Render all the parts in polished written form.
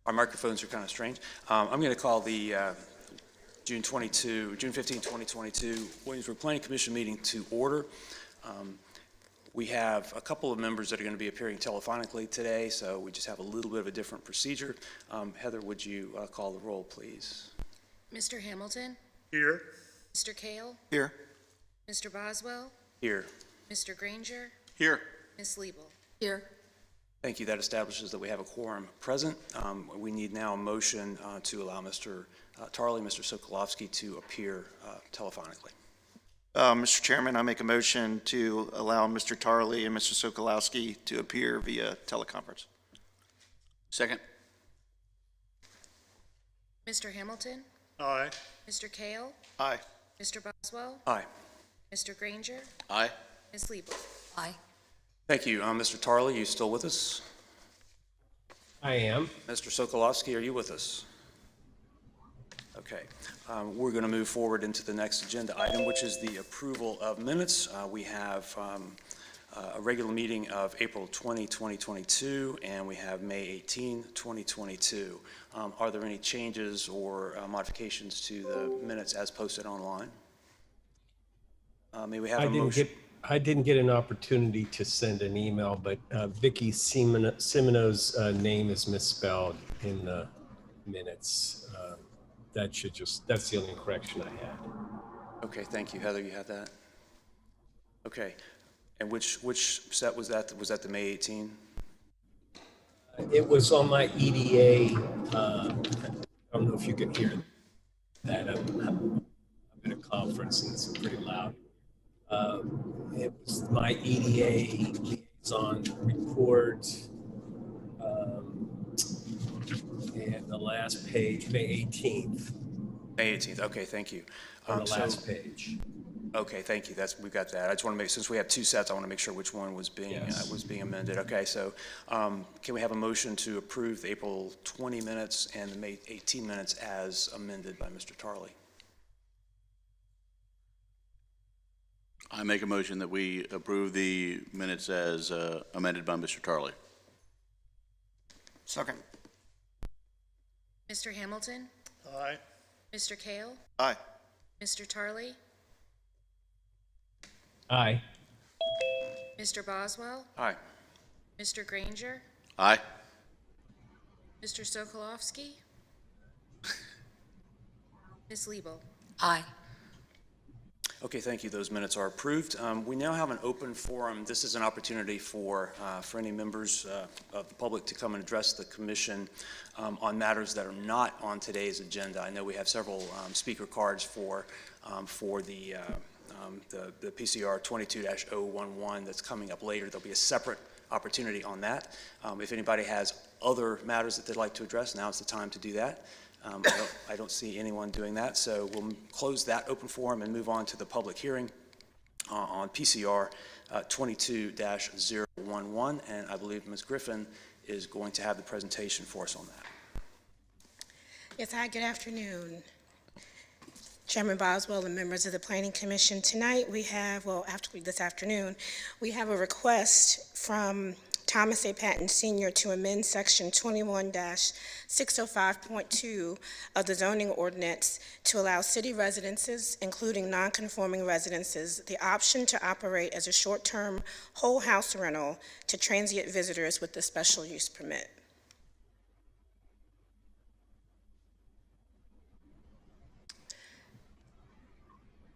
Our microphones are kind of strange. I'm going to call the June 15, 2022 Williamsburg Planning Commission meeting to order. We have a couple of members that are going to be appearing telephonically today, so we just have a little bit of a different procedure. Heather, would you call the roll, please? Mr. Hamilton? Here. Mr. Kale? Here. Mr. Boswell? Here. Mr. Granger? Here. Ms. Liebel? Here. Thank you. That establishes that we have a quorum present. We need now a motion to allow Mr. Tarley, Mr. Sokolowski to appear telephonically. Mr. Chairman, I make a motion to allow Mr. Tarley and Mr. Sokolowski to appear via teleconference. Second. Mr. Hamilton? Aye. Mr. Kale? Aye. Mr. Boswell? Aye. Mr. Granger? Aye. Ms. Liebel? Aye. Thank you. Mr. Tarley, you still with us? I am. Mr. Sokolowski, are you with us? Okay. We're going to move forward into the next agenda item, which is the approval of minutes. We have a regular meeting of April 20, 2022, and we have May 18, 2022. Are there any changes or modifications to the minutes as posted online? May we have a motion? I didn't get an opportunity to send an email, but Vicky Semino's name is misspelled in the minutes. That's the only correction I had. Okay, thank you. Heather, you have that? Okay. And which set was that? Was that the May 18? It was on my EDA. I don't know if you can hear that. I'm at a conference and it's pretty loud. It was my EDA liaison report, and the last page, May 18th. May 18th. Okay, thank you. On the last page. Okay, thank you. We've got that. I just want to make, since we have two sets, I want to make sure which one was being amended. Okay, so can we have a motion to approve the April 20 minutes and the May 18 minutes as amended by Mr. Tarley? I make a motion that we approve the minutes as amended by Mr. Tarley. Second. Mr. Hamilton? Aye. Mr. Kale? Aye. Mr. Tarley? Aye. Mr. Boswell? Aye. Mr. Granger? Aye. Mr. Sokolowski? Ms. Liebel? Aye. Okay, thank you. Those minutes are approved. We now have an open forum. This is an opportunity for any members of the public to come and address the commission on matters that are not on today's agenda. I know we have several speaker cards for the PCR 22-011 that's coming up later. There'll be a separate opportunity on that. If anybody has other matters that they'd like to address, now's the time to do that. I don't see anyone doing that, so we'll close that open forum and move on to the public hearing on PCR 22-011, and I believe Ms. Griffin is going to have the presentation for us on that. Yes, hi, good afternoon. Chairman Boswell and members of the Planning Commission. Tonight we have, this afternoon, we have a request from Thomas A. Patton Sr. to amend Section 21-605.2 of the zoning ordinance to allow city residences, including non-conforming residences, the option to operate as a short-term whole house rental to transient visitors with the special use permit.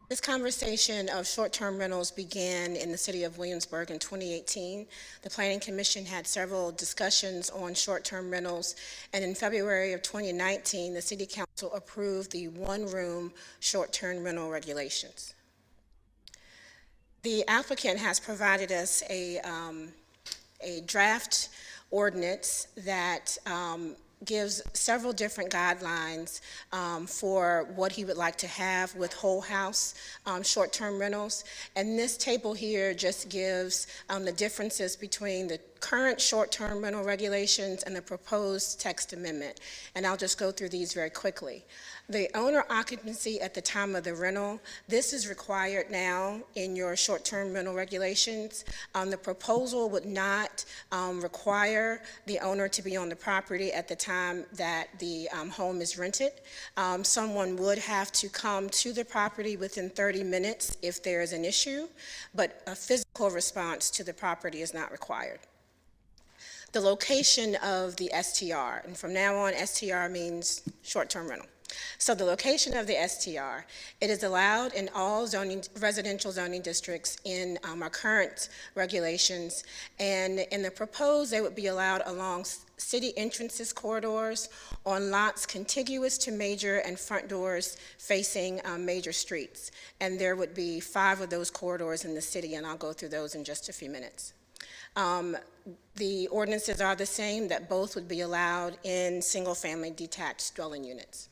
This conversation of short-term rentals began in the city of Williamsburg in 2018. The Planning Commission had several discussions on short-term rentals, and in February of 2019, the City Council approved the one-room short-term rental regulations. The applicant has provided us a draft ordinance that gives several different guidelines for what he would like to have with whole house short-term rentals. And this table here just gives the differences between the current short-term rental regulations and the proposed text amendment. And I'll just go through these very quickly. The owner occupancy at the time of the rental, this is required now in your short-term rental regulations. The proposal would not require the owner to be on the property at the time that the home is rented. Someone would have to come to the property within 30 minutes if there is an issue, but a physical response to the property is not required. The location of the STR, and from now on, STR means short-term rental. So the location of the STR, it is allowed in all residential zoning districts in our current regulations, and in the proposed, they would be allowed along city entrances corridors on lots contiguous to major and front doors facing major streets. And there would be 5 of those corridors in the city, and I'll go through those in just a few minutes. The ordinances are the same, that both would be allowed in single-family detached dwelling units.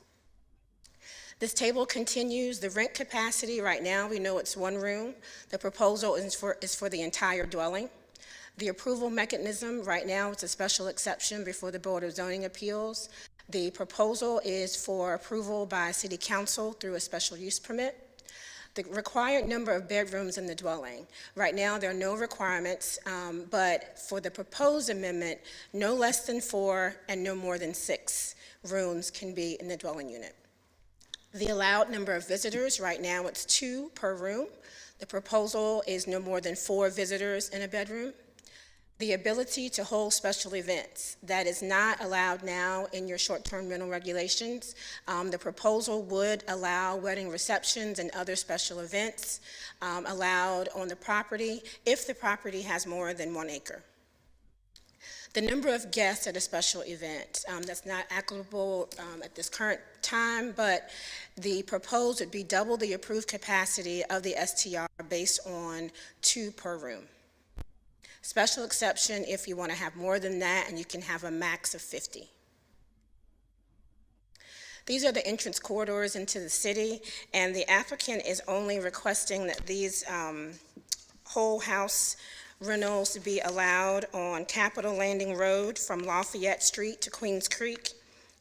This table continues. The rent capacity right now, we know it's 1 room. The proposal is for the entire dwelling. The approval mechanism right now, it's a special exception before the Board of Zoning Appeals. The proposal is for approval by City Council through a special use permit. The required number of bedrooms in the dwelling. Right now, there are no requirements, but for the proposed amendment, no less than 4 and no more than 6 rooms can be in the dwelling unit. The allowed number of visitors, right now it's 2 per room. The proposal is no more than 4 visitors in a bedroom. The ability to hold special events, that is not allowed now in your short-term rental regulations. The proposal would allow wedding receptions and other special events allowed on the property if the property has more than 1 acre. The number of guests at a special event, that's not applicable at this current time, but the proposed would be double the approved capacity of the STR based on 2 per room. Special exception if you want to have more than that, and you can have a max of 50. These are the entrance corridors into the city, and the applicant is only requesting that these whole house rentals be allowed on Capitol Landing Road from Lafayette Street to Queens Creek,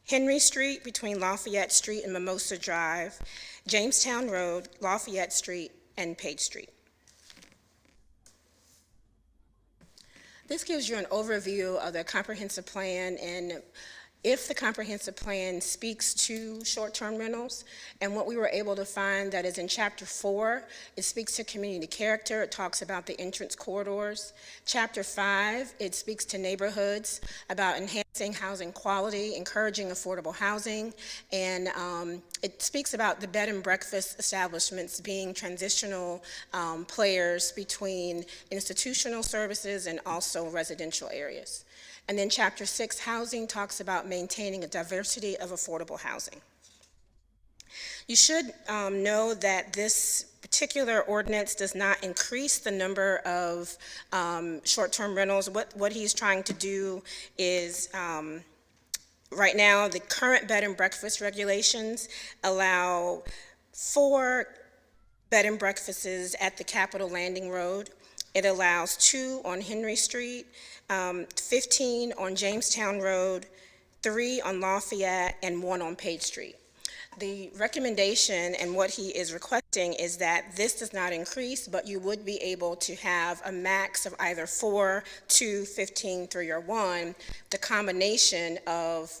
Henry Street between Lafayette Street and Mimosa Drive, Jamestown Road, Lafayette Street, and Page Street. This gives you an overview of the comprehensive plan, and if the comprehensive plan speaks to short-term rentals, and what we were able to find that is in Chapter 4, it speaks to community character. It talks about the entrance corridors. Chapter 5, it speaks to neighborhoods, about enhancing housing quality, encouraging affordable housing, and it speaks about the bed and breakfast establishments being transitional players between institutional services and also residential areas. And then Chapter 6, housing, talks about maintaining a diversity of affordable housing. You should know that this particular ordinance does not increase the number of short-term rentals. What he's trying to do is, right now, the current bed and breakfast regulations allow 4 bed and breakfasts at the Capitol Landing Road. It allows 2 on Henry Street, 15 on Jamestown Road, 3 on Lafayette, and 1 on Page Street. The recommendation and what he is requesting is that this does not increase, but you would be able to have a max of either 4, 2, 15, 3, or 1, the combination of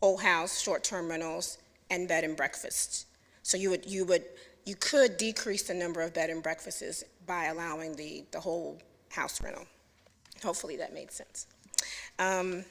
whole house, short-term rentals, and bed and breakfasts. So you could decrease the number of bed and breakfasts by allowing the whole house rental. Hopefully that made sense. Our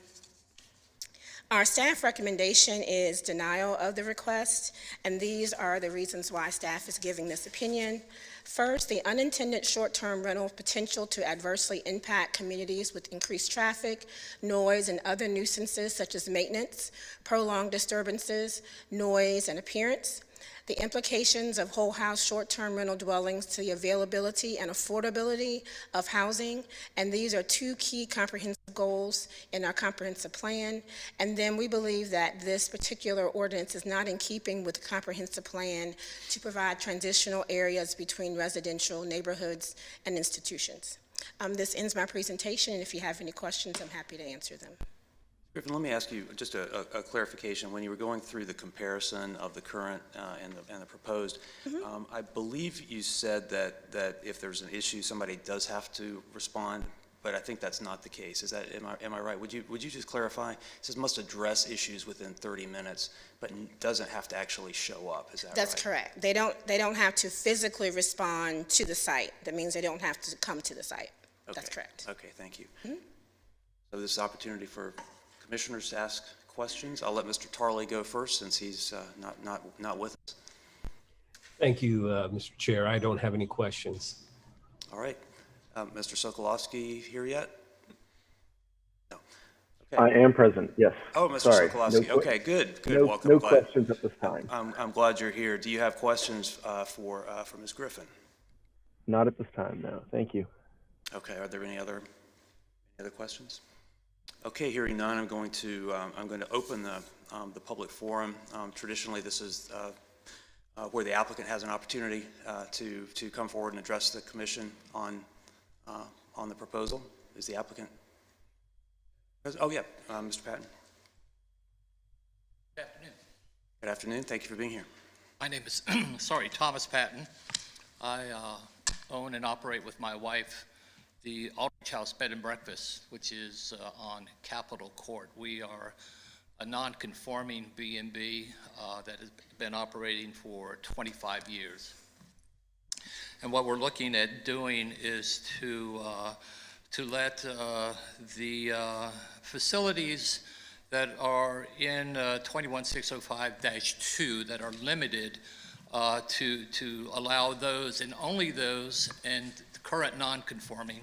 staff recommendation is denial of the request, and these are the reasons why staff is giving this opinion. First, the unintended short-term rental potential to adversely impact communities with increased traffic, noise, and other nuisances such as maintenance, prolonged disturbances, noise, and appearance. The implications of whole house short-term rental dwellings to the availability and affordability of housing, and these are 2 key comprehensive goals in our comprehensive plan. And then we believe that this particular ordinance is not in keeping with the comprehensive plan to provide transitional areas between residential neighborhoods and institutions. This ends my presentation, and if you have any questions, I'm happy to answer them. Griffin, let me ask you just a clarification. When you were going through the comparison of the current and the proposed, I believe you said that if there's an issue, somebody does have to respond, but I think that's not the case. Is that, am I right? Would you just clarify? It says must address issues within 30 minutes, but doesn't have to actually show up. Is that right? That's correct. They don't have to physically respond to the site. That means they don't have to come to the site. Okay. That's correct. Okay, thank you. So this is opportunity for commissioners to ask questions. I'll let Mr. Tarley go first since he's not with us. Thank you, Mr. Chair. I don't have any questions. All right. Mr. Sokolowski here yet? No. I am present, yes. Oh, Mr. Sorry. Sokolowski. No, Okay, good. no, Welcome. no Glad- questions at this time. I'm glad you're here. Do you have questions for Ms. Griffin? Not at this time, no. Thank you. Okay. Are there any other questions? Okay. Hearing none, I'm going to open the public forum. Traditionally, this is where the applicant has an opportunity to come forward and address the commission on the proposal. Is the applicant? Oh, yeah, Mr. Patton. Good afternoon. Good afternoon. Thank you for being here. My name is, Thomas Patton. I own and operate with my wife the Aldrich House Bed and Breakfast, which is on Capitol Court. We are a non-conforming B&B that has been operating for 25 years. And what we're looking at doing is to let the facilities that are in 21605-2 that are limited to allow those and only those and the current non-conforming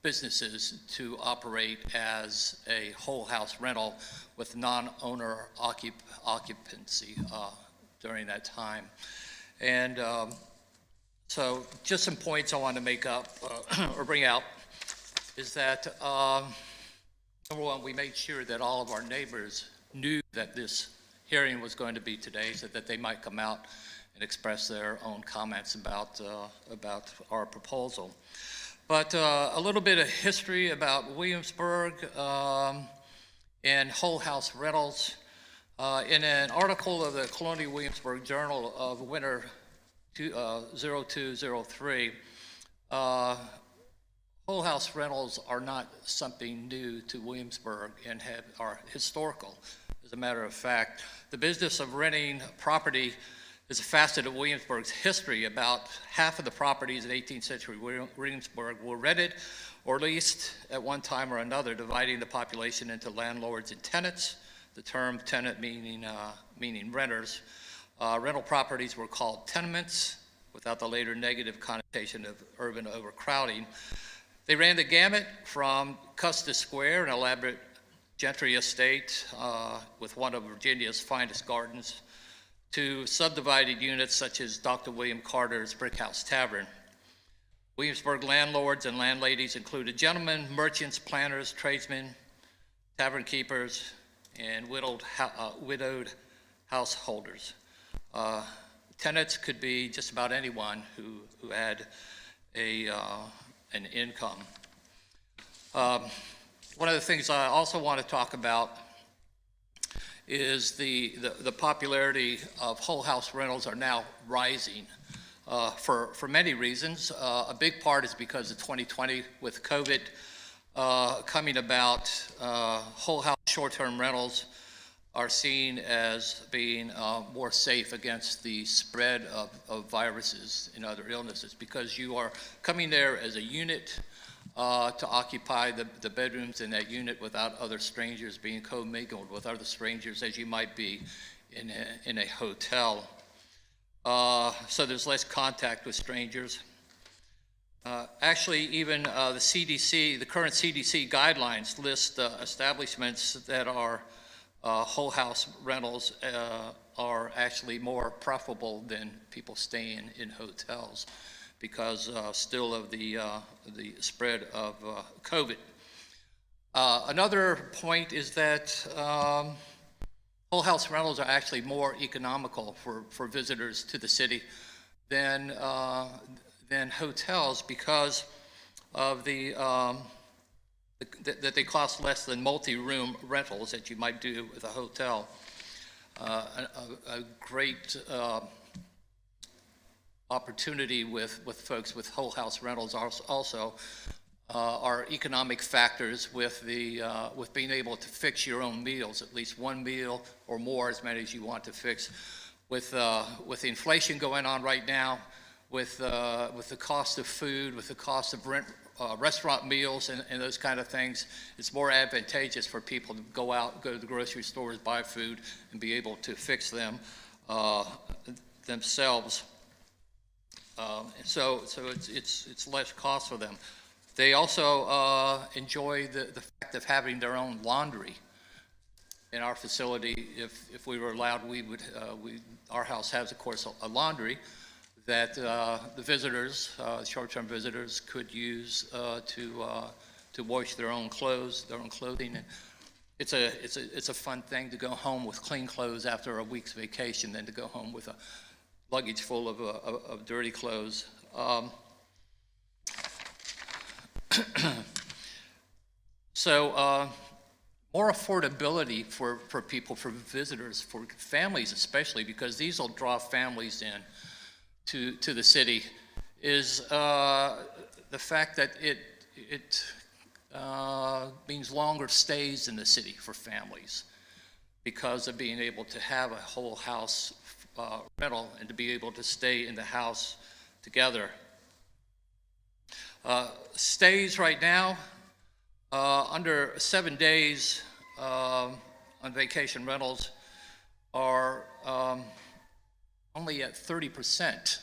businesses to operate as a whole house rental with non-owner occupancy during that time. And so just some points I want to make up or bring out is that, number one, we made sure that all of our neighbors knew that this hearing was going to be today so that they might come out and express their own comments about our proposal. But a little bit of history about Williamsburg and whole house rentals. In an article of the Colonial Williamsburg Journal of winter 0203, whole house rentals are not something new to Williamsburg and are historical. As a matter of fact, the business of renting property is a facet of Williamsburg's history. About half of the properties in 18th century Williamsburg were rented or leased at one time or another, dividing the population into landlords and tenants, the term tenant meaning renters. Rental properties were called tenements, without the later negative connotation of urban overcrowding. They ran the gamut from Custis Square, an elaborate gentry estate with one of Virginia's finest gardens, to subdivided units such as Dr. William Carter's Brick House Tavern. Williamsburg landlords and landladies included gentlemen, merchants, planters, tradesmen, tavern keepers, and widowed householders. Tenants could be just about anyone who had an income. One of the things I also want to talk about is the popularity of whole house rentals are now rising for many reasons. A big part is because of 2020 with COVID coming about. Whole house short-term rentals are seen as being more safe against the spread of viruses and other illnesses because you are coming there as a unit to occupy the bedrooms in that unit without other strangers, being co-mingled with other strangers as you might be in a hotel. So there's less contact with strangers. Actually, even the CDC, the current CDC guidelines list establishments that are whole house rentals are actually more preferable than people staying in hotels because still of the spread of COVID. Another point is that whole house rentals are actually more economical for visitors to the city than than hotels because of that they cost less than multi-room rentals that you might do with a hotel. A great opportunity with folks with whole house rentals also are economic factors with being able to fix your own meals, at least one meal or more, as many as you want to fix. With the inflation going on right now, with the cost of food, with the cost of restaurant meals and those kind of things, it's more advantageous for people to go to the grocery stores, buy food, and be able to fix them themselves. So it's less cost for them. They also enjoy the fact of having their own laundry. In our facility, if we were allowed, our house has, of course, a laundry that the visitors, short-term visitors, could use to wash their own clothes, their own clothing. And it's a fun thing to go home with clean clothes after a week's vacation than to go home with a luggage full of dirty clothes. So more affordability for people, for visitors, for families especially, because these will draw families in to the city, is the fact that it means longer stays in the city for families because of being able to have a whole house rental and to be able to stay in the house together. Stays right now, under 7 days on vacation rentals are only at 30%,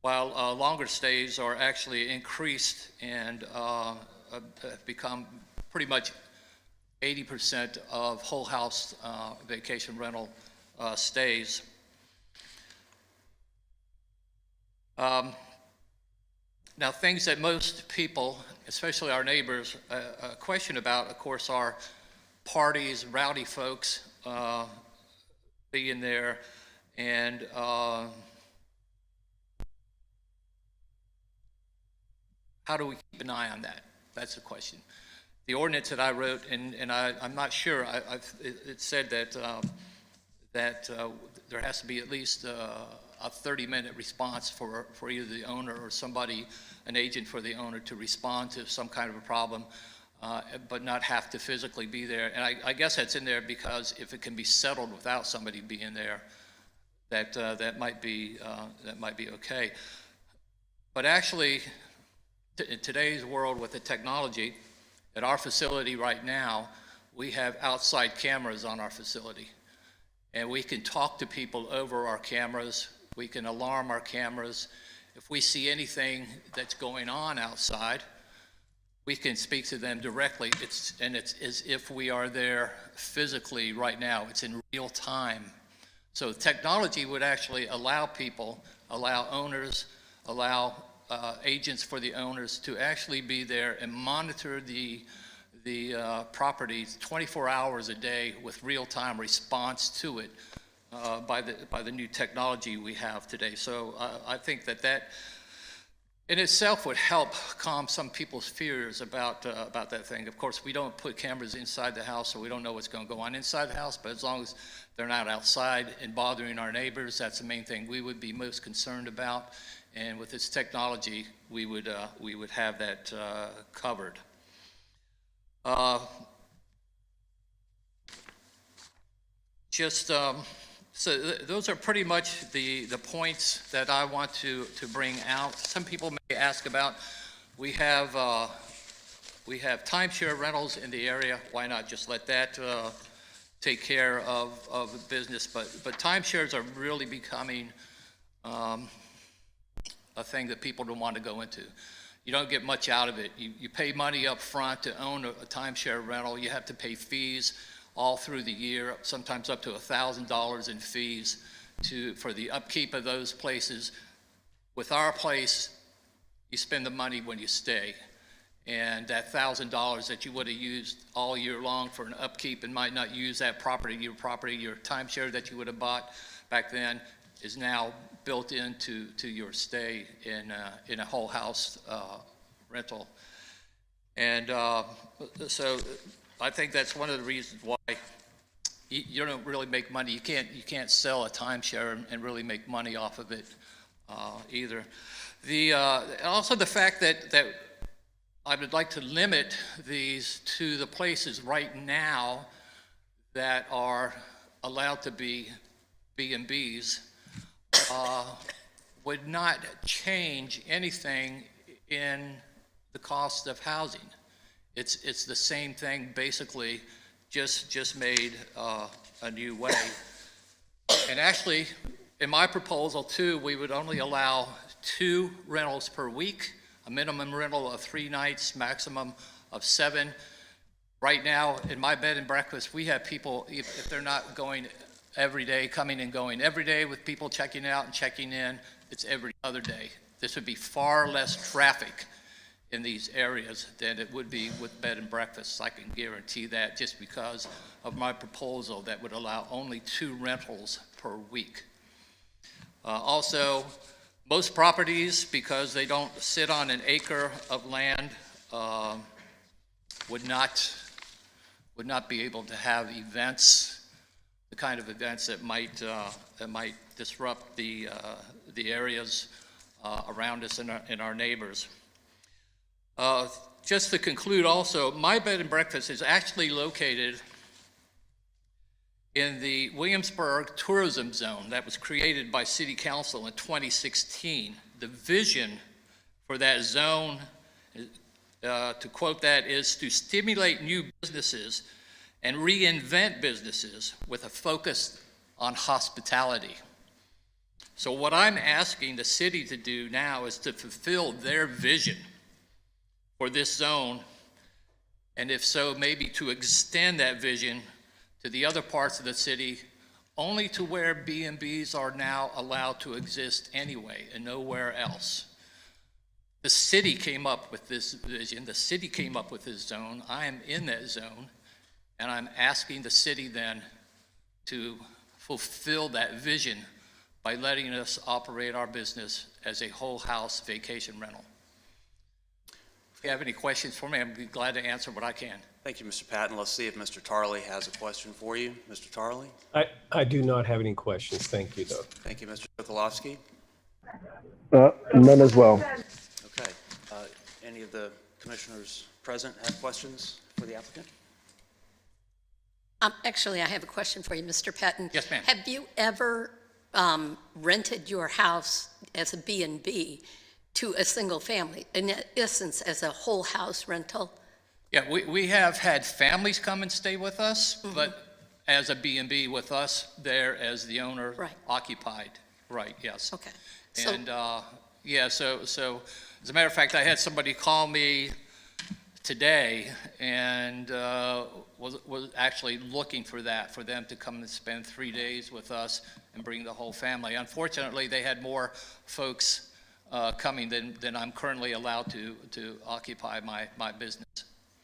while longer stays are actually increased and have become pretty much 80% of whole house vacation rental stays. Now, things that most people, especially our neighbors, question about, of course, are parties, rowdy folks being there, and how do we keep an eye on that? That's the question. The ordinance that I wrote, and I'm not sure, it said that there has to be at least a 30-minute response for either the owner or somebody, an agent for the owner, to respond to some kind of a problem, but not have to physically be there. And I guess that's in there because if it can be settled without somebody being there, that might be okay. But actually, in today's world with the technology, at our facility right now, we have outside cameras on our facility. And we can talk to people over our cameras. We can alarm our cameras. If we see anything that's going on outside, we can speak to them directly. It's as if we are there physically right now. It's in real time. So technology would actually allow people, allow owners, allow agents for the owners to actually be there and monitor the properties 24 hours a day with real-time response to it by the new technology we have today. So I think that in itself would help calm some people's fears about that thing. Of course, we don't put cameras inside the house, so we don't know what's going to go on inside the house, but as long as they're not outside and bothering our neighbors, that's the main thing we would be most concerned about. And with this technology, we would have that covered. So those are pretty much the points that I want to bring out. Some people may ask about, we have timeshare rentals in the area. Why not just let that take care of the business? But timeshares are really becoming a thing that people don't want to go into. You don't get much out of it. You pay money up front to own a timeshare rental. You have to pay fees all through the year, sometimes up to $1,000 in fees for the upkeep of those places. With our place, you spend the money when you stay. And that $1,000 that you would have used all year long for an upkeep and might not use that property, your timeshare that you would have bought back then, is now built into your stay in a whole house rental. And so I think that's one of the reasons why you don't really make money. You can't sell a timeshare and really make money off of it either. Also the fact that I would like to limit these to the places right now that are allowed to be B&Bs would not change anything in the cost of housing. It's the same thing, basically, just made a new way. And actually, in my proposal too, we would only allow 2 rentals per week, a minimum rental of 3 nights, maximum of 7. Right now, in my bed and breakfast, we have people, if they're not going every day, coming and going every day with people checking out and checking in, it's every other day. This would be far less traffic in these areas than it would be with bed and breakfasts. I can guarantee that, just because of my proposal that would allow only 2 rentals per week. Also, most properties, because they don't sit on an acre of land, would not be able to have events, the kind of events that might disrupt the areas around us and our neighbors. Just to conclude also, my bed and breakfast is actually located in the Williamsburg tourism zone that was created by City Council in 2016. The vision for that zone, to quote that, is to stimulate new businesses and reinvent businesses with a focus on hospitality. So what I'm asking the city to do now is to fulfill their vision for this zone, and if so, maybe to extend that vision to the other parts of the city, only to where B&Bs are now allowed to exist anyway and nowhere else. The city came up with this vision, the city came up with this zone, I am in that zone, and I'm asking the city then to fulfill that vision by letting us operate our business as a whole house vacation rental. If you have any questions for me, I'd be glad to answer what I can. Thank you, Mr. Patton. Let's see if Mr. Tarley has a question for you. Mr. Tarley? I do not have any questions. Thank you, though. Thank you, Mr. Sokolowski. None as well. Okay. Any of the commissioners present have questions for the applicant? Actually, I have a question for you, Mr. Patton. Yes, ma'am. Have you ever rented your house as a B&B to a single family, in essence, as a whole house rental? Yeah, we have had families come and stay with us, but as a B&B with us there as the owner, Right. occupied, right, yes. Okay. So, And, yeah, so as a matter of fact, I had somebody call me today and was actually looking for them to come and spend 3 days with us and bring the whole family. Unfortunately, they had more folks coming than I'm currently allowed to occupy my business.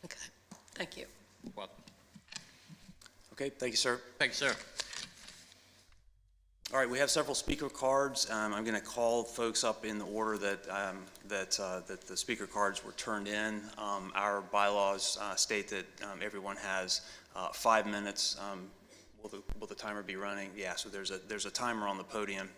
okay, thank you. You're welcome. Okay, thank you, sir. Thank you, sir. All right, we have several speaker cards. I'm going to call folks up in the order that the speaker cards were turned in. Our bylaws state that everyone has 5 minutes. Will the timer be running? Yeah, so there's a timer on the podium.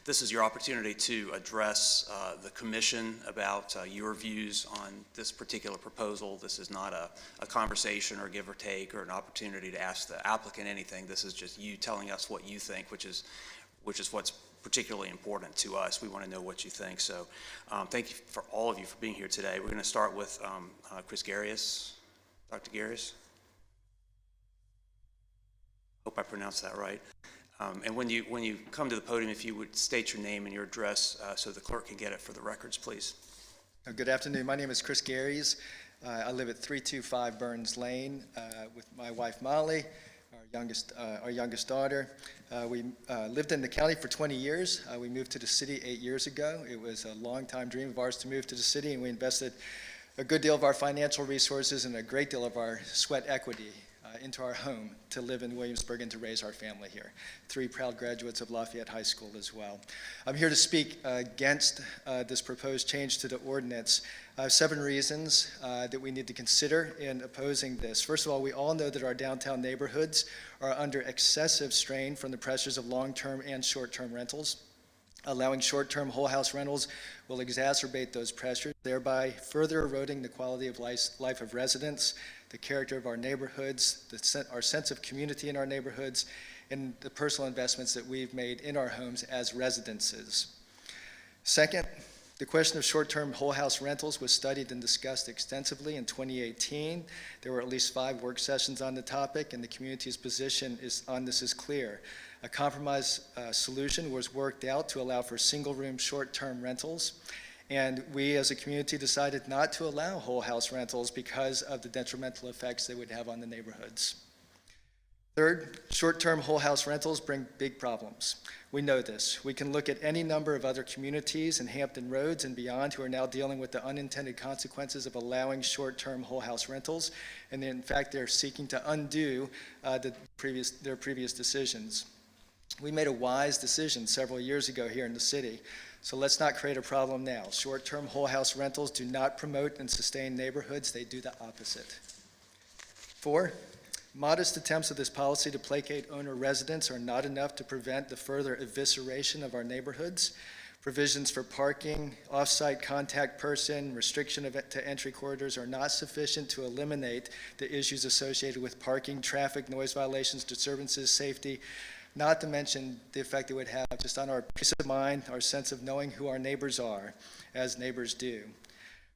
This is your opportunity to address the commission about your views on this particular proposal. This is not a conversation or give or take or an opportunity to ask the applicant anything. This is just you telling us what you think, which is what's particularly important to us. We want to know what you think. So thank you for all of you for being here today. We're going to start with Chris Garius. Dr. Garius? Hope I pronounced that right. And when you come to the podium, if you would state your name and your address so the clerk can get it for the records, please. Good afternoon. My name is Chris Garies. I live at 325 Burns Lane with my wife Molly, our youngest daughter. We lived in the county for 20 years. We moved to the city 8 years ago. It was a long-time dream of ours to move to the city, and we invested a good deal of our financial resources and a great deal of our sweat equity into our home to live in Williamsburg and to raise our family here. 3 proud graduates of Lafayette High School as well. I'm here to speak against this proposed change to the ordinance. 7 reasons that we need to consider in opposing this. First of all, we all know that our downtown neighborhoods are under excessive strain from the pressures of long-term and short-term rentals. Allowing short-term whole house rentals will exacerbate those pressures, thereby further eroding the quality of life of residents, the character of our neighborhoods, our sense of community in our neighborhoods, and the personal investments that we've made in our homes as residences. Second, the question of short-term whole house rentals was studied and discussed extensively in 2018. There were at least 5 work sessions on the topic, and the community's position on this is clear. A compromise solution was worked out to allow for single-room short-term rentals, and we as a community decided not to allow whole house rentals because of the detrimental effects they would have on the neighborhoods. Third, short-term whole house rentals bring big problems. We know this. We can look at any number of other communities in Hampton Roads and beyond who are now dealing with the unintended consequences of allowing short-term whole house rentals, and in fact they're seeking to undo their previous decisions. We made a wise decision several years ago here in the city, so let's not create a problem now. Short-term whole house rentals do not promote and sustain neighborhoods, they do the opposite. 4, modest attempts of this policy to placate owner residents are not enough to prevent the further evisceration of our neighborhoods. Provisions for parking, off-site contact person, restriction to entry corridors are not sufficient to eliminate the issues associated with parking, traffic, noise violations, disturbances, safety, not to mention the effect it would have just on our peace of mind, our sense of knowing who our neighbors are, as neighbors do.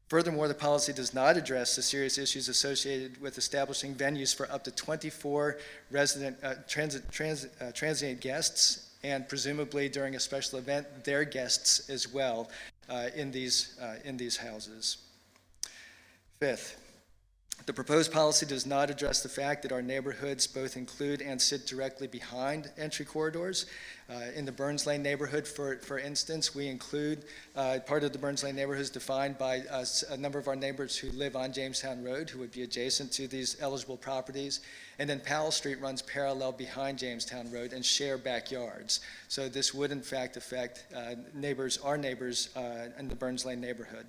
Furthermore, the policy does not address the serious issues associated with establishing venues for up to 24 transient guests, and presumably during a special event, their guests as well in these houses. 5th, the proposed policy does not address the fact that our neighborhoods both include and sit directly behind entry corridors. In the Burns Lane neighborhood, for instance, we include part of the Burns Lane neighborhood is defined by a number of our neighbors who live on Jamestown Road, who would be adjacent to these eligible properties. And then Powell Street runs parallel behind Jamestown Road and share backyards. So this would in fact affect our neighbors in the Burns Lane neighborhood.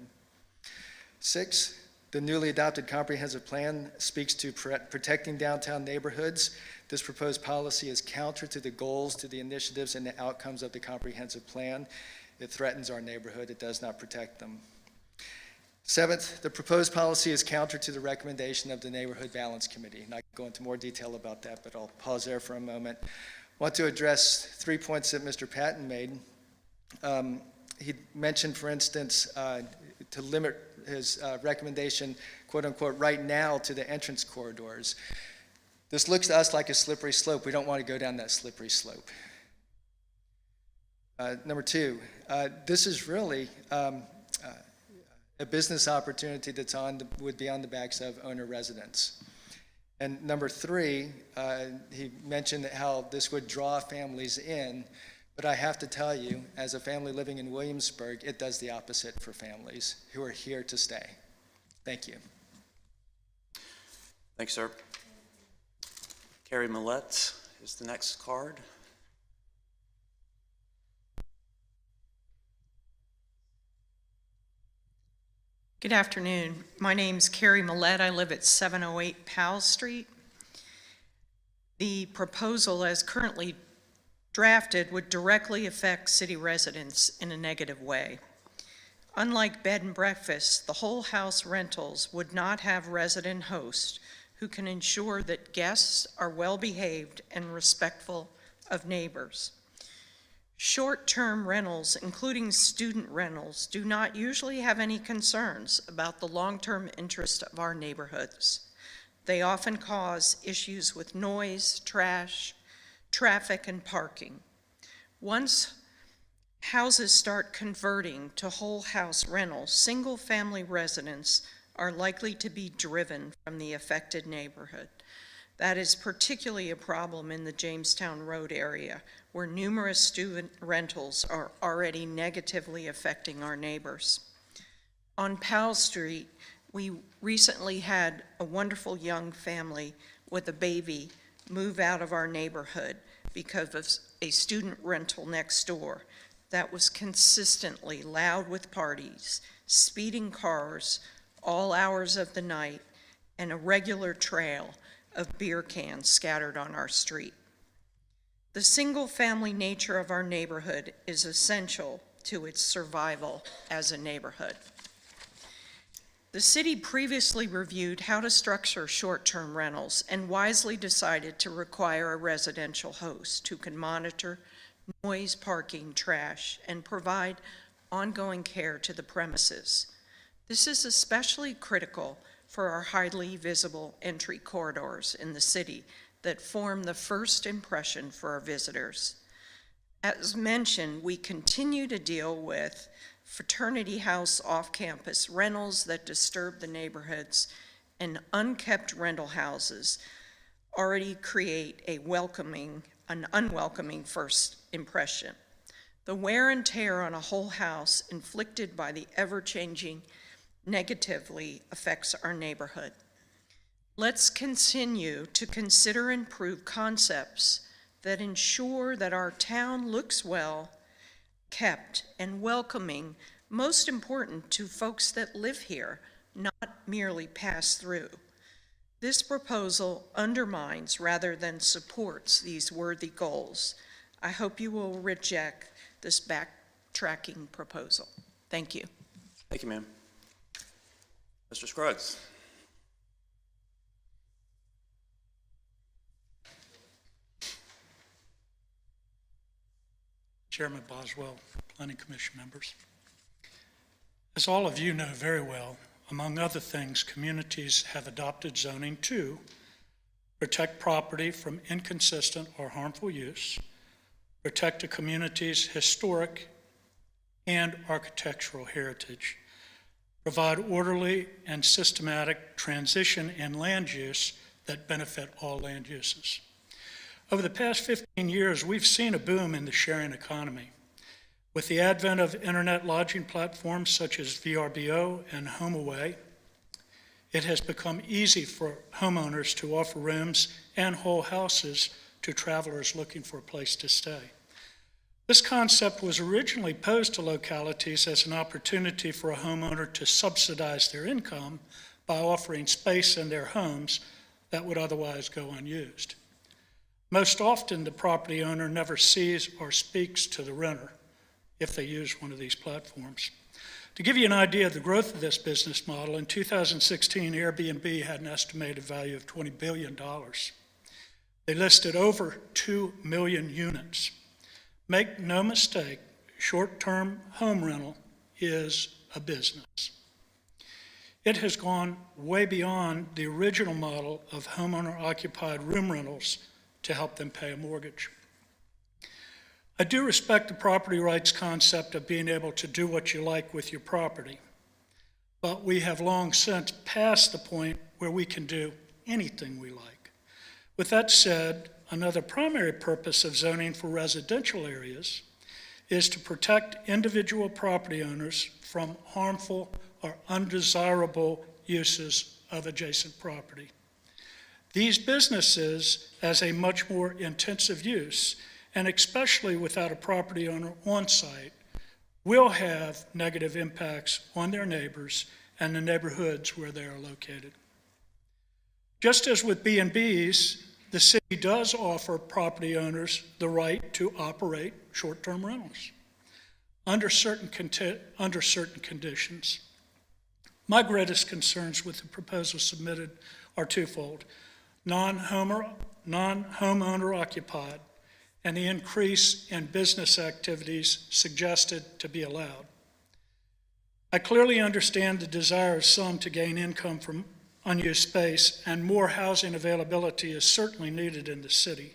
6, the newly adopted comprehensive plan speaks to protecting downtown neighborhoods. This proposed policy is counter to the goals, to the initiatives, and the outcomes of the comprehensive plan. It threatens our neighborhood. It does not protect them. 7th, the proposed policy is counter to the recommendation of the Neighborhood Balance Committee. Not go into more detail about that, but I'll pause there for a moment. I want to address 3 points that Mr. Patton made. He mentioned, for instance, to limit his recommendation, quote unquote, right now to the entrance corridors. This looks to us like a slippery slope. We don't want to go down that slippery slope. Number 2, this is really a business opportunity that's would be on the backs of owner residents. And number 3, he mentioned how this would draw families in. But I have to tell you, as a family living in Williamsburg, it does the opposite for families who are here to stay. Thank you. Thanks, sir. Carrie Millette is the next card. Good afternoon. My name's Carrie Millette. I live at 708 Powell Street. The proposal as currently drafted would directly affect city residents in a negative way. Unlike bed and breakfast, the whole house rentals would not have resident hosts who can ensure that guests are well behaved and respectful of neighbors. Short-term rentals, including student rentals, do not usually have any concerns about the long-term interest of our neighborhoods. They often cause issues with noise, trash, traffic, and parking. Once houses start converting to whole house rentals, single-family residents are likely to be driven from the affected neighborhood. That is particularly a problem in the Jamestown Road area, where numerous student rentals are already negatively affecting our neighbors. On Powell Street, we recently had a wonderful young family with a baby move out of our neighborhood because of a student rental next door that was consistently loud with parties, speeding cars, all hours of the night, and a regular trail of beer cans scattered on our street. The single-family nature of our neighborhood is essential to its survival as a neighborhood. The city previously reviewed how to structure short-term rentals and wisely decided to require a residential host who can monitor noise, parking, trash, and provide ongoing care to the premises. This is especially critical for our highly visible entry corridors in the city that form the first impression for our visitors. As mentioned, we continue to deal with fraternity house off-campus rentals that disturb the neighborhoods, and unkept rental houses already create an unwelcoming first impression. The wear and tear on a whole house inflicted by the ever-changing negatively affects our neighborhood. Let's continue to consider and improve concepts that ensure that our town looks well kept and welcoming, most important to folks that live here, not merely pass through. This proposal undermines rather than supports these worthy goals. I hope you will reject this backtracking proposal. Thank you. Thank you, ma'am. Mr. Scruggs. Chairman Boswell, Planning Commission members. As all of you know very well, among other things, communities have adopted zoning to protect property from inconsistent or harmful use, protect a community's historic and architectural heritage, provide orderly and systematic transition in land use that benefit all land uses. Over the past 15 years, we've seen a boom in the sharing economy. With the advent of internet lodging platforms such as VRBO and HomeAway, it has become easy for homeowners to offer rooms and whole houses to travelers looking for a place to stay. This concept was originally posed to localities as an opportunity for a homeowner to subsidize their income by offering space in their homes that would otherwise go unused. Most often, the property owner never sees or speaks to the renter if they use one of these platforms. To give you an idea of the growth of this business model, in 2016, Airbnb had an estimated value of $20 billion. They listed over 2 million units. Make no mistake, short-term home rental is a business. It has gone way beyond the original model of homeowner-occupied room rentals to help them pay a mortgage. I do respect the property rights concept of being able to do what you like with your property, but we have long since passed the point where we can do anything we like. With that said, another primary purpose of zoning for residential areas is to protect individual property owners from harmful or undesirable uses of adjacent property. These businesses, as a much more intensive use, and especially without a property owner on site, will have negative impacts on their neighbors and the neighborhoods where they are located. Just as with B&Bs, the city does offer property owners the right to operate short-term rentals under certain conditions. My greatest concerns with the proposal submitted are twofold: non-homeowner occupied, and the increase in business activities suggested to be allowed. I clearly understand the desire of some to gain income from unused space, and more housing availability is certainly needed in the city.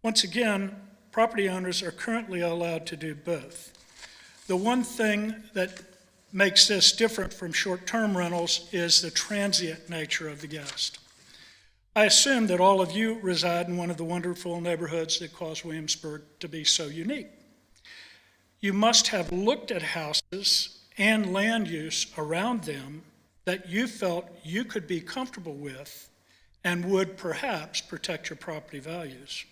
Once again, property owners are currently allowed to do both. The one thing that makes this different from short-term rentals is the transient nature of the guest. I assume that all of you reside in one of the wonderful neighborhoods that cause Williamsburg to be so unique. You must have looked at houses and land use around them that you felt you could be comfortable with and would perhaps protect your property values.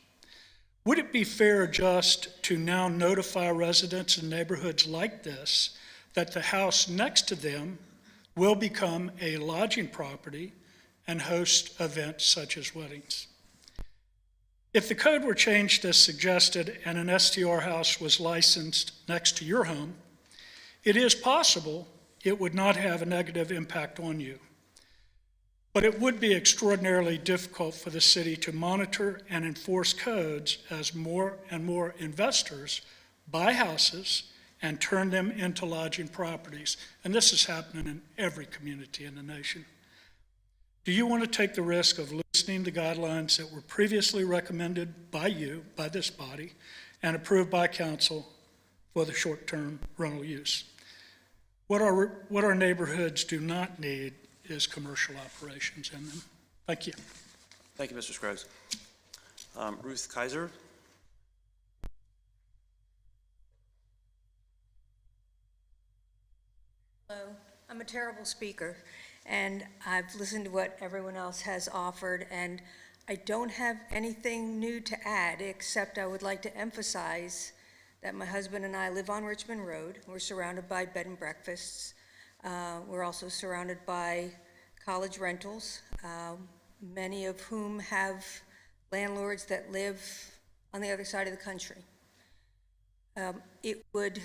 Would it be fair or just to now notify residents in neighborhoods like this that the house next to them will become a lodging property and host events such as weddings? If the code were changed as suggested and an STR house was licensed next to your home, it is possible it would not have a negative impact on you. But it would be extraordinarily difficult for the city to monitor and enforce codes as more and more investors buy houses and turn them into lodging properties. And this is happening in every community in the nation. Do you want to take the risk of loosening the guidelines that were previously recommended by you, by this body, and approved by council for the short-term rental use? What our neighborhoods do not need is commercial operations in them. Thank you. Thank you, Mr. Scruggs. Ruth Kaiser. Hello, I'm a terrible speaker, and I've listened to what everyone else has offered, and I don't have anything new to add, except I would like to emphasize that my husband and I live on Richmond Road. We're surrounded by bed and breakfasts. We're also surrounded by college rentals, many of whom have landlords that live on the other side of the country. It would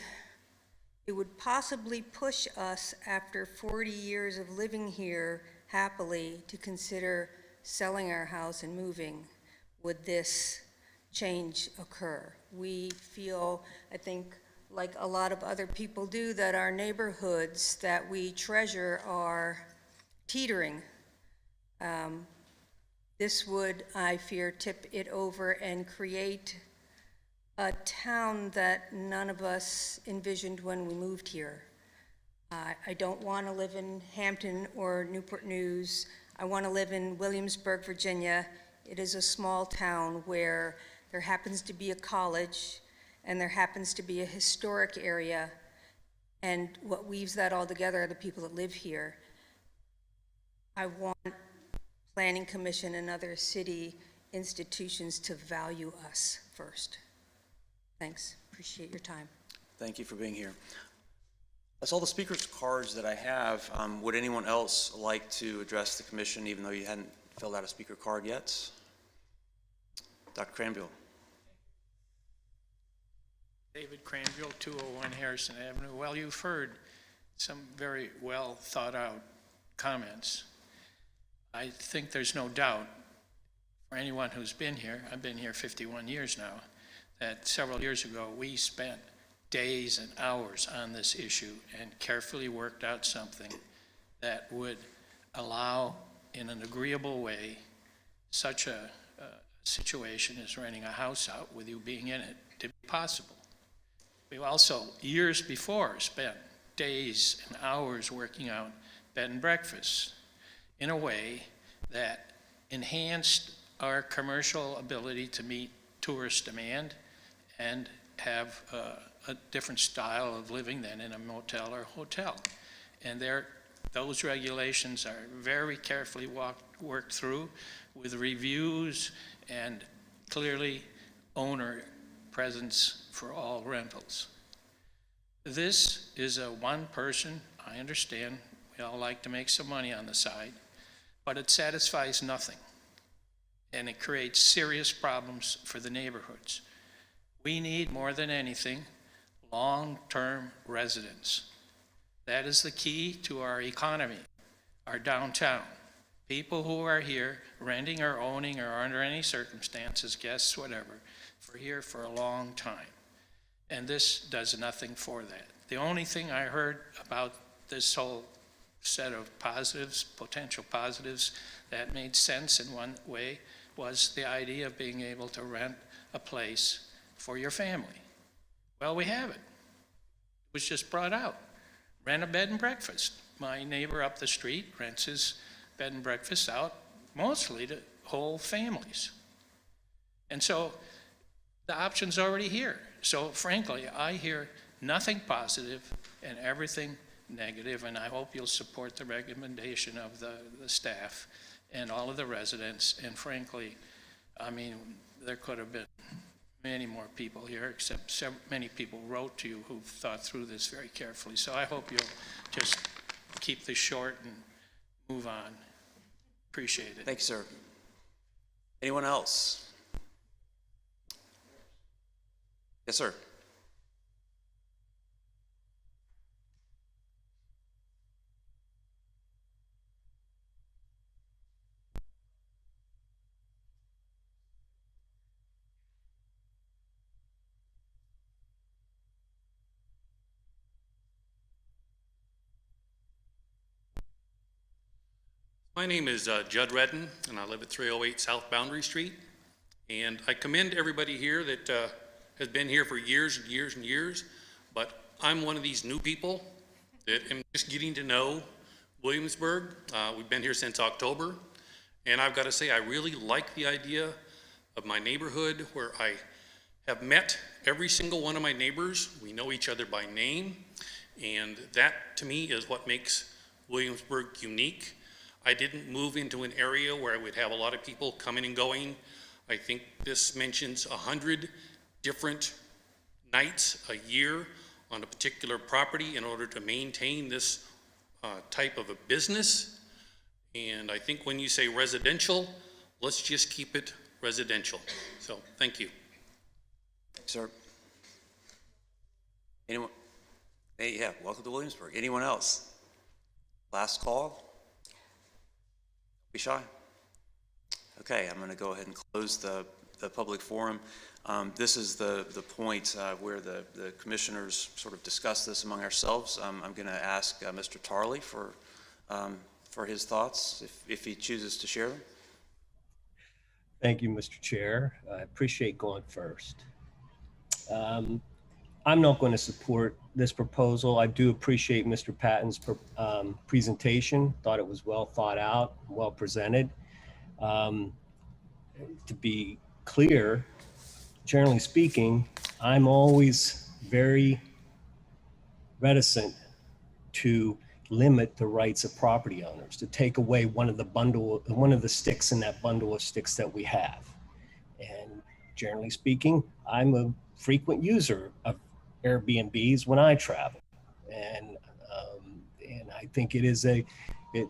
possibly push us, after 40 years of living here happily, to consider selling our house and moving, would this change occur. We feel, I think, like a lot of other people do, that our neighborhoods that we treasure are teetering. This would, I fear, tip it over and create a town that none of us envisioned when we moved here. I don't want to live in Hampton or Newport News. I want to live in Williamsburg, Virginia. It is a small town where there happens to be a college and there happens to be a historic area, and what weaves that all together are the people that live here. I want Planning Commission and other city institutions to value us first. Thanks, appreciate your time. Thank you for being here. That's all the speakers' cards that I have. Would anyone else like to address the commission, even though you hadn't filled out a speaker card yet? Dr. Cranville. David Cranville, 201 Harrison Avenue. Well, you've heard some very well thought out comments. I think there's no doubt for anyone who's been here, I've been here 51 years now, that several years ago we spent days and hours on this issue and carefully worked out something that would allow, in an agreeable way, such a situation as renting a house out with you being in it to be possible. We also, years before, spent days and hours working out bed and breakfasts in a way that enhanced our commercial ability to meet tourist demand and have a different style of living than in a motel or hotel. And those regulations are very carefully worked through with reviews and clearly owner presence for all rentals. This is a one person, I understand, we all like to make some money on the side, but it satisfies nothing. And it creates serious problems for the neighborhoods. We need, more than anything, long-term residents. That is the key to our economy, our downtown. People who are here renting or owning or under any circumstances, guests, whatever, for here for a long time. And this does nothing for that. The only thing I heard about this whole set of positives, potential positives, that made sense in one way was the idea of being able to rent a place for your family. Well, we have it. It was just brought out. Rent a bed and breakfast. My neighbor up the street rents his bed and breakfast out mostly to whole families. And so the option's already here. So frankly, I hear nothing positive and everything negative, and I hope you'll support the recommendation of the staff and all of the residents. And frankly, I mean, there could have been many more people here, except so many people wrote to you who've thought through this very carefully. So I hope you'll just keep this short and move on. Appreciate it. Thank you, sir. Anyone else? Yes, sir. My name is Judd Redden, and I live at 308 South Boundary Street. And I commend everybody here that has been here for years and years and years, but I'm one of these new people that am just getting to know Williamsburg. We've been here since October, and I've got to say I really like the idea of my neighborhood where I have met every single one of my neighbors. We know each other by name, and that to me is what makes Williamsburg unique. I didn't move into an area where I would have a lot of people coming and going. I think this mentions 100 different nights a year on a particular property in order to maintain this type of a business. And I think when you say residential, let's just keep it residential. So, thank you. Thanks, sir. Anyone? Hey, yeah, welcome to Williamsburg. Anyone else? Last call? Be shy. Okay, I'm going to go ahead and close the public forum. This is the point where the commissioners sort of discuss this among ourselves. I'm going to ask Mr. Tarley for his thoughts, if he chooses to share them. Thank you, Mr. Chair. I appreciate going first. I'm not going to support this proposal. I do appreciate Mr. Patton's presentation. Thought it was well thought out, well presented. To be clear, generally speaking, I'm always very reticent to limit the rights of property owners, to take away one of the sticks in that bundle of sticks that we have. And generally speaking, I'm a frequent user of Airbnbs when I travel, and I think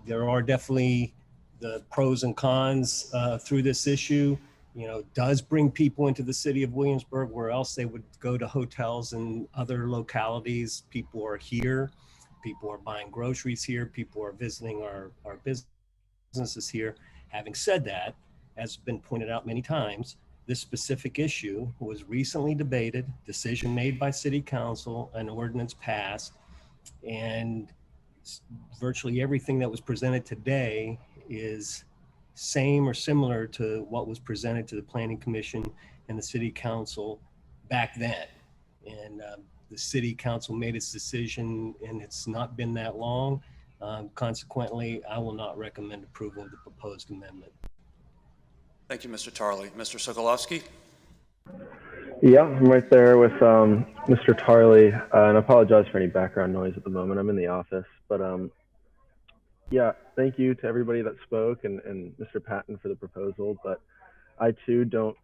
there are definitely the pros and cons through this issue. You know, it does bring people into the city of Williamsburg where else they would go to hotels and other localities. People are here, people are buying groceries here, people are visiting our businesses here. Having said that, as been pointed out many times, this specific issue was recently debated, decision made by City Council, an ordinance passed, and virtually everything that was presented today is same or similar to what was presented to the Planning Commission and the City Council back then. And the City Council made its decision, and it's not been that long. Consequently, I will not recommend approval of the proposed amendment. Thank you, Mr. Tarley. Mr. Sokolowski? Yeah, I'm right there with Mr. Tarley, and I apologize for any background noise at the moment. I'm in the office, but yeah, thank you to everybody that spoke and Mr. Patton for the proposal, but I too don't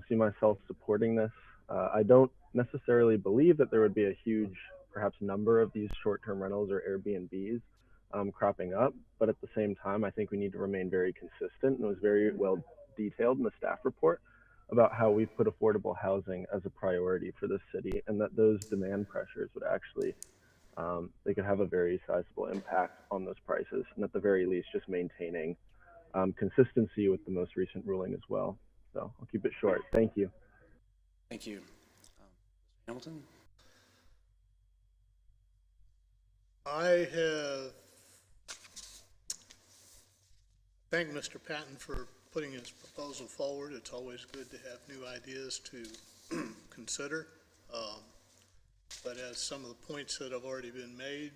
see myself supporting this. I don't necessarily believe that there would be a huge, perhaps, number of these short-term rentals or Airbnbs cropping up, but at the same time, I think we need to remain very consistent, and it was very well detailed in the staff report about how we've put affordable housing as a priority for the city, and that those demand pressures would actually, they could have a very sizable impact on those prices, and at the very least, just maintaining consistency with the most recent ruling as well. So I'll keep it short. Thank you. Thank you. Hamilton? I have thanked Mr. Patton for putting his proposal forward. It's always good to have new ideas to consider. But as some of the points that have already been made,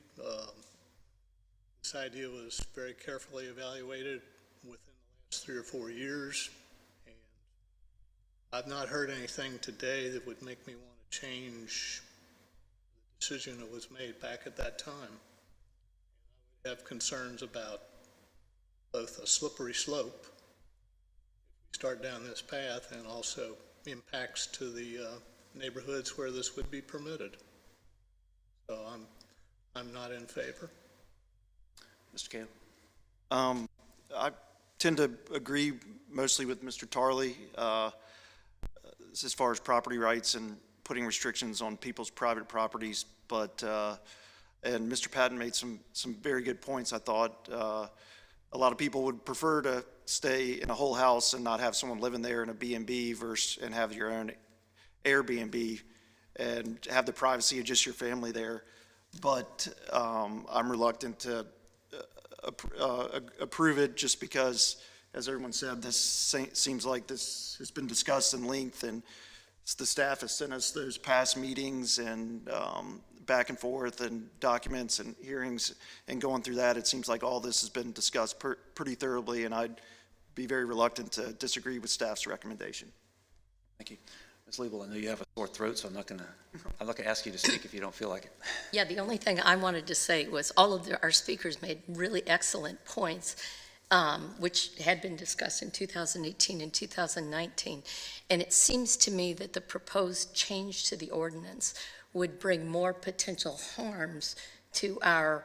this idea was very carefully evaluated within the last 3 or 4 years. And I've not heard anything today that would make me want to change the decision that was made back at that time. we have concerns about both a slippery slope, if we start down this path, and also impacts to the neighborhoods where this would be permitted. So I'm not in favor. Mr. Kale? I tend to agree mostly with Mr. Tarley as far as property rights and putting restrictions on people's private properties, but and Mr. Patton made some very good points. I thought a lot of people would prefer to stay in a whole house and not have someone living there in a B&B versus and have your own Airbnb and have the privacy of just your family there. But I'm reluctant to approve it just because, as everyone said, this seems like this has been discussed in length, and the staff has sent us those past meetings and back and forth and documents and hearings, and going through that, it seems like all this has been discussed pretty thoroughly, and I'd be very reluctant to disagree with staff's recommendation. Thank you. Ms. Liebel, I know you have a sore throat, so I'm not going to ask you to speak if you don't feel like it. Yeah, the only thing I wanted to say was all of our speakers made really excellent points, which had been discussed in 2018 and 2019. And it seems to me that the proposed change to the ordinance would bring more potential harms to our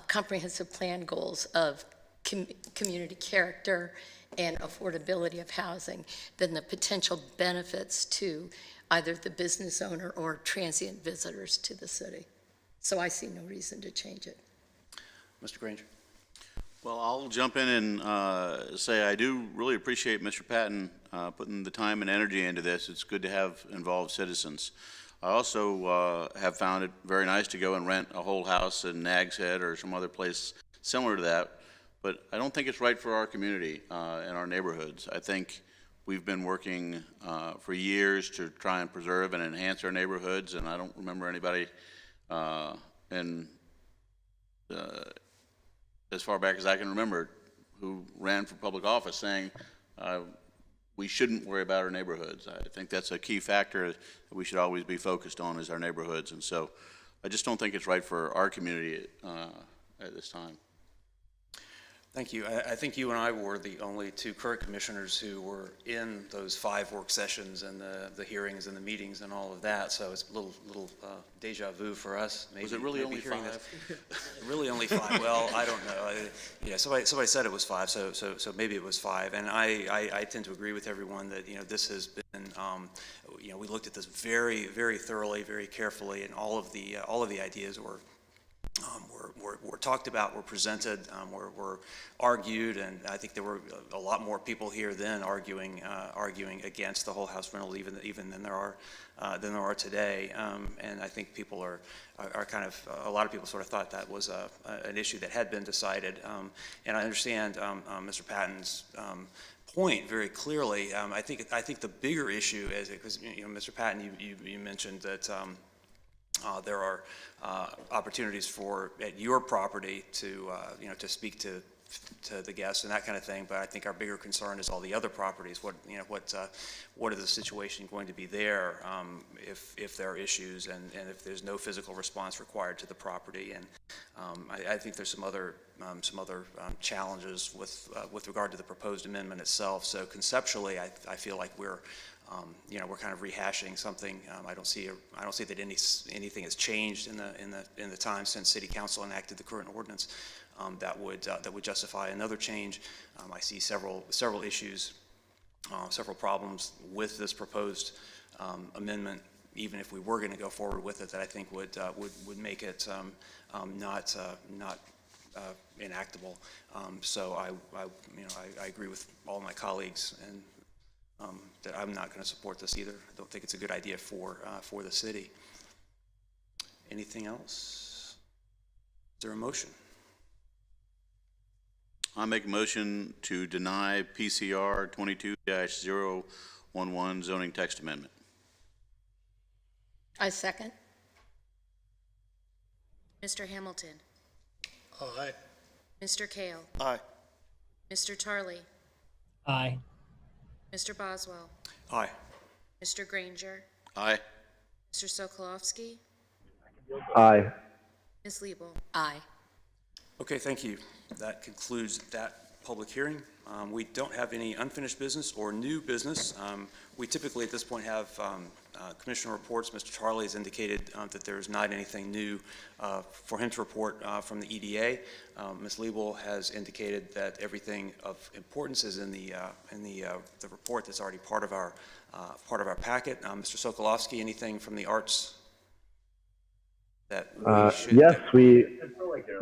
comprehensive plan goals of community character and affordability of housing than the potential benefits to either the business owner or transient visitors to the city. So I see no reason to change it. Mr. Granger? Well, I'll jump in and say I do really appreciate Mr. Patton putting the time and energy into this. It's good to have involved citizens. I also have found it very nice to go and rent a whole house in Nags Head or some other place similar to that, but I don't think it's right for our community and our neighborhoods. I think we've been working for years to try and preserve and enhance our neighborhoods, and I don't remember anybody as far back as I can remember who ran for public office saying we shouldn't worry about our neighborhoods. I think that's a key factor that we should always be focused on is our neighborhoods, and so I just don't think it's right for our community at this time. Thank you. I think you and I were the only two current commissioners who were in those 5 work sessions and the hearings and the meetings and all of that, so it's a little deja vu for us. Maybe, was it really only hearing 5? Really only 5? Well, I don't know. Yeah, somebody said it was 5, so maybe it was 5. And I tend to agree with everyone that this has been we looked at this very, very thoroughly, very carefully, and all of the ideas were talked about, were presented, were argued, and I think there were a lot more people here then arguing against the whole house rental even than there are today. And I think people are kind of a lot of people sort of thought that was an issue that had been decided. And I understand Mr. Patton's point very clearly. I think the bigger issue is because Mr. Patton, you mentioned that. There are opportunities at your property to speak to the guests and that kind of thing. But I think our bigger concern is all the other properties. What is the situation going to be there if there are issues and if there's no physical response required to the property? And I think there's some other challenges with regard to the proposed amendment itself. So conceptually, I feel like we're kind of rehashing something. I don't see that anything has changed in the time since City Council enacted the current ordinance that would justify another change. I see several issues, several problems with this proposed amendment, even if we were going to go forward with it, that I think would make it not enactable. So I agree with all my colleagues and. That I'm not going to support this either. I don't think it's a good idea for the city. Anything else? Is there a motion? I make a motion to deny PCR 22-011 zoning text amendment. I second. Mr. Hamilton? Aye. Mr. Kale? Aye. Mr. Tarley? Aye. Mr. Boswell? Aye. Mr. Granger? Aye. Mr. Sokolowski? Aye. Ms. Liebel? Aye. Okay, thank you. That concludes that public hearing. We don't have any unfinished business or new business. We typically at this point have commissioner reports. Mr. Charlie has indicated that there is not anything new for him to report from the EDA. Ms. Liebel has indicated that everything of importance is in the report that's already part of our packet. Mr. Sokolowski, anything from the arts that we should?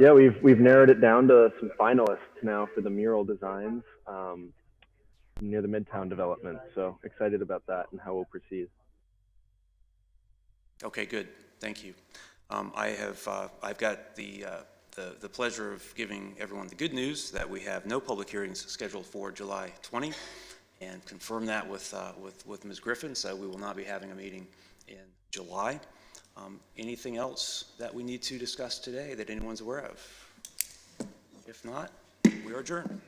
Yes, we've narrowed it down to some finalists now for the mural designs near the Midtown development. So excited about that and how we'll proceed. Okay, good. Thank you. I've got the pleasure of giving everyone the good news that we have no public hearings scheduled for July 20, and confirm that with Ms. Griffin. So we will not be having a meeting in July. Anything else that we need to discuss today that anyone's aware of? If not, we are adjourned.